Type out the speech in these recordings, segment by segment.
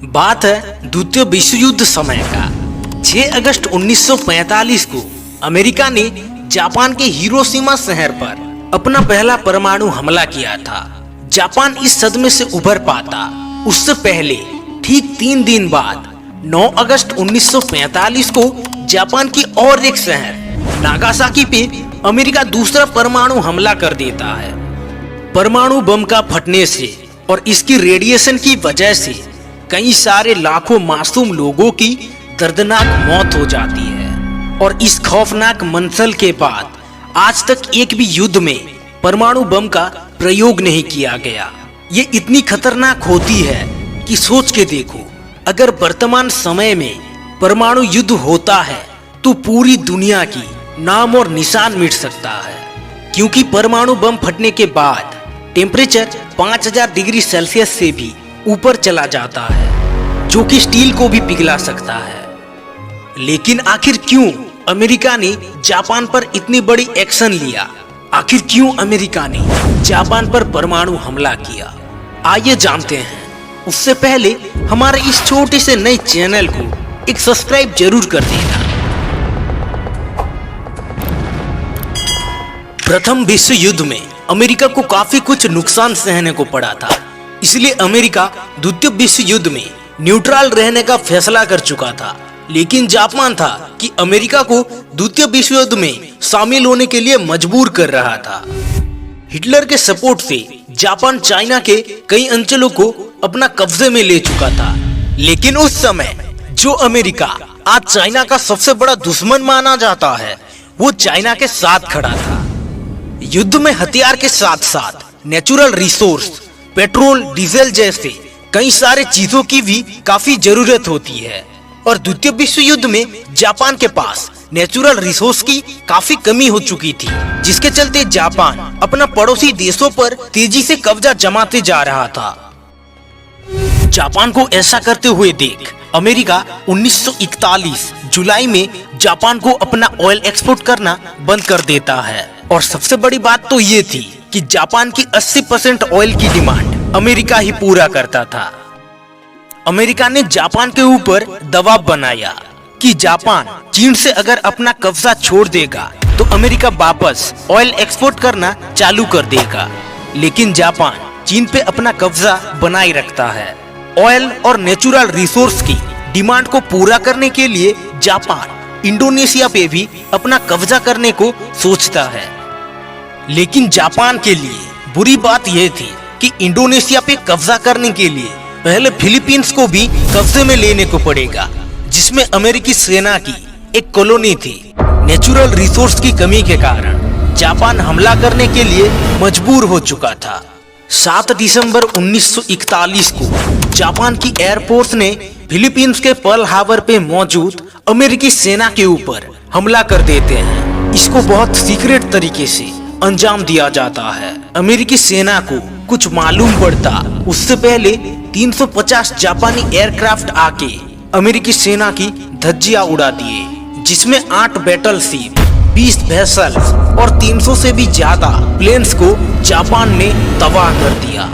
बात है द्वितीय विश्व युद्ध समय का। 6 अगस्त 1945 को अमेरिका ने जापान के हिरोशिमा शहर पर अपना पहला परमाणु हमला किया था। जापान इस सदमे से उभर पाता उससे पहले ठीक 3 दिन बाद 9 अगस्त 1945 को जापान की और एक शहर नागासाकी पे अमेरिका दूसरा परमाणु हमला कर देता है। परमाणु बम का फटने से और इसकी रेडिएशन की वजह से कई सारे लाखों मासूम लोगों की दर्दनाक मौत हो जाती है और इस खौफनाक मंजर के बाद आज तक एक भी युद्ध में परमाणु बम का प्रयोग नहीं किया गया। ये इतनी खतरनाक होती है कि सोच के देखो, अगर वर्तमान समय में परमाणु युद्ध होता है तो पूरी दुनिया की नाम और निशान मिट सकता है, क्योंकि परमाणु बम फटने के बाद टेम्परेचर 5000 डिग्री सेल्सियस से भी ऊपर चला जाता है, जो कि स्टील को भी पिघला सकता है। लेकिन आखिर क्यों अमेरिका ने जापान पर इतनी बड़ी एक्शन लिया? आखिर क्यों अमेरिका ने जापान पर परमाणु हमला किया? आइए जानते हैं। उससे पहले हमारे इस छोटे से नए चैनल को एक सब्सक्राइब जरूर कर देना। प्रथम विश्व युद्ध में अमेरिका को काफी कुछ नुकसान सहने को पड़ा था, इसलिए अमेरिका द्वितीय विश्व युद्ध में न्यूट्रल रहने का फैसला कर चुका था। लेकिन जापान था कि अमेरिका को द्वितीय विश्व युद्ध में शामिल होने के लिए मजबूर कर रहा था। हिटलर के सपोर्ट से जापान चाइना के कई अंचलों को अपना कब्जे में ले चुका था। लेकिन उस समय जो अमेरिका आज चाइना का सबसे बड़ा दुश्मन माना जाता है, वो चाइना के साथ खड़ा था। युद्ध में हथियार के साथ साथ नेचुरल रिसोर्स, पेट्रोल, डीजल जैसे कई सारे चीजों की भी काफी जरूरत होती है और द्वितीय विश्व युद्ध में जापान के पास नेचुरल रिसोर्स की काफी कमी हो चुकी थी, जिसके चलते जापान अपना पड़ोसी देशों पर तेजी से कब्जा जमाते जा रहा था। जापान को ऐसा करते हुए देख अमेरिका 1941 जुलाई में जापान को अपना ऑयल एक्सपोर्ट करना बंद कर देता है। और सबसे बड़ी बात तो ये थी कि जापान की 80% ऑयल की डिमांड अमेरिका ही पूरा करता था। अमेरिका ने जापान के ऊपर दबाव बनाया कि जापान चीन से अगर अपना कब्जा छोड़ देगा तो अमेरिका वापस ऑयल एक्सपोर्ट करना चालू कर देगा। लेकिन जापान चीन पे अपना कब्जा बनाए रखता है। ऑयल और नेचुरल रिसोर्स की डिमांड को पूरा करने के लिए जापान इंडोनेशिया पे भी अपना कब्जा करने को सोचता है। लेकिन जापान के लिए बुरी बात यह थी कि इंडोनेशिया पे कब्जा करने के लिए पहले फिलीपींस को भी कब्जे में लेने को पड़ेगा, जिसमें अमेरिकी सेना की एक कॉलोनी थी। नेचुरल रिसोर्स की कमी के कारण जापान हमला करने के लिए मजबूर हो चुका था। 7 दिसंबर 1941 को जापान की एयरफोर्स ने फिलीपींस के पर्ल हार्बर पे मौजूद अमेरिकी सेना के ऊपर हमला कर देते हैं। इसको बहुत सीक्रेट तरीके से अंजाम दिया जाता है। अमेरिकी सेना को कुछ मालूम पड़ता उससे पहले 350 जापानी एयरक्राफ्ट आके अमेरिकी सेना की धज्जियां उड़ा दिए, जिसमें 8 बैटलशिप, 20 वेसल्स और 300 से भी ज्यादा प्लेन्स को जापान ने तबाह कर दिया।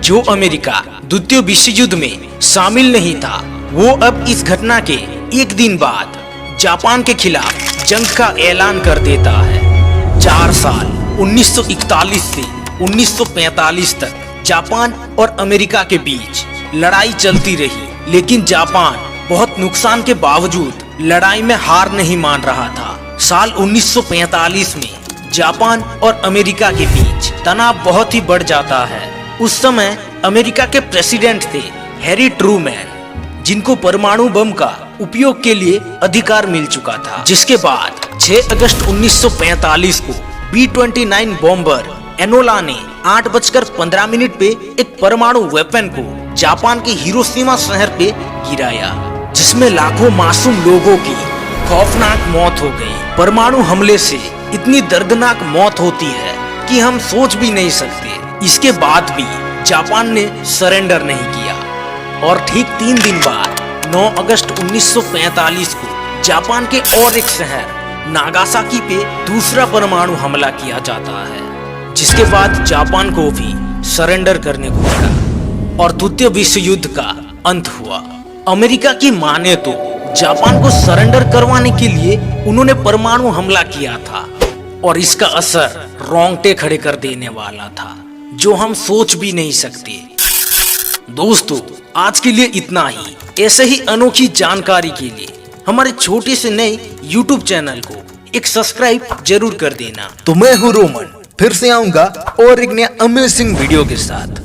जो अमेरिका द्वितीय विश्व युद्ध में शामिल नहीं था, वो अब इस घटना के एक दिन बाद जापान के खिलाफ जंग का ऐलान कर देता है। 4 साल 1941 से 1945 तक जापान और अमेरिका के बीच लड़ाई चलती रही, लेकिन जापान बहुत नुकसान के बावजूद लड़ाई में हार नहीं मान रहा था। साल 1945 में जापान और अमेरिका के बीच तनाव बहुत ही बढ़ जाता है। उस समय अमेरिका के प्रेसिडेंट थे हैरी ट्रूमैन, जिनको परमाणु बम का उपयोग के लिए अधिकार मिल चुका था। जिसके बाद 6 अगस्त 1945 को B-29 बॉम्बर एनोला ने 8:15 पे एक परमाणु वेपन को जापान के हिरोशिमा शहर पे गिराया, जिसमें लाखों मासूम लोगों की खौफनाक मौत हो गई। परमाणु हमले से इतनी दर्दनाक मौत होती है कि हम सोच भी नहीं सकते। इसके बाद भी जापान ने सरेंडर नहीं किया और ठीक 3 दिन बाद 9 अगस्त 1945 को जापान के और एक शहर नागासाकी पे दूसरा परमाणु हमला किया जाता है, जिसके बाद जापान को भी सरेंडर करने को पड़ा। और द्वितीय विश्व युद्ध का अंत हुआ। अमेरिका की माने तो जापान को सरेंडर करवाने के लिए उन्होंने परमाणु हमला किया था और इसका असर रोंगटे खड़े कर देने वाला था, जो हम सोच भी नहीं सकते। दोस्तों, आज के लिए इतना ही। ऐसे ही अनोखी जानकारी के लिए हमारे छोटे से नए YouTube चैनल को एक सब्सक्राइब जरूर कर देना। तो मैं हूँ रोमन, फिर से आऊंगा और एक नया अमेजिंग वीडियो के साथ।